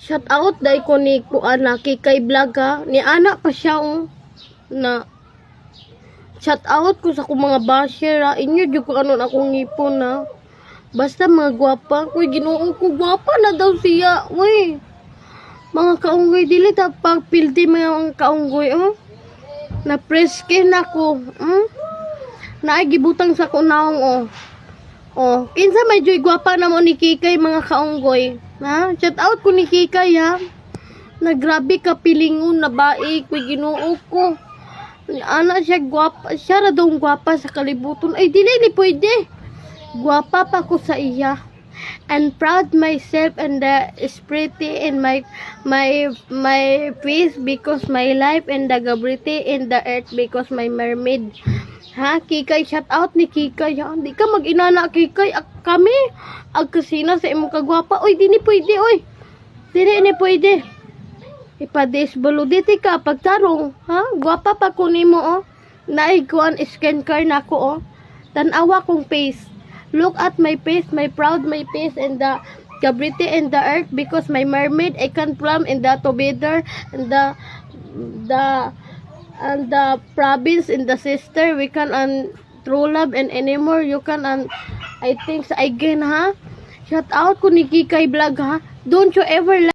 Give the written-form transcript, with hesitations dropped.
Shout out dai ko ni kuan na Kikay Vlog ha. Ni ana pa siya na shout out ko sa akong mga basher ha. Inyo jud ko anon akong ngipon ha. Basta mga gwapa, kuy Ginoo ko gwapa na daw siya. Uy. Mga kaunggoy dili ta pagpildi mga kaunggoy oh. Na preske na ko. Naay gibutang sa kunaong oh. Oh, kinsa may joy gwapa na mo ni Kikay mga kaunggoy. Ha? Shout out ko ni Kikay ha. Na grabe ka pilingon na baik, kuy Ginoo ko. Ana siya gwapa, siya ra daw gwapa sa kalibuton. Ay dili ni pwede. Gwapa pa ko sa iya. And proud myself and the pretty in my face because my life and the gravity in the earth because my mermaid. Ha, Kikay, shout out ni Kikay. Ha? Di ka mag-inana, Kikay. Kami, agkasina sa imong kagwapa. Uy, di ni pwede, uy. Dili ni pwede. Ipadisbalo diti ka, pagtarong. Ha? Gwapa pa ko nimo, oh. Naiguan, scan car na ko, oh. Tanawa kong face. Look at my face, my proud my face, and the gravity in the earth because my mermaid, I can plumb in the together, and the province in the sister we can true love and anymore you can I think sa again ha. Shout out ko ni Kikay Vlog ha. Don't you ever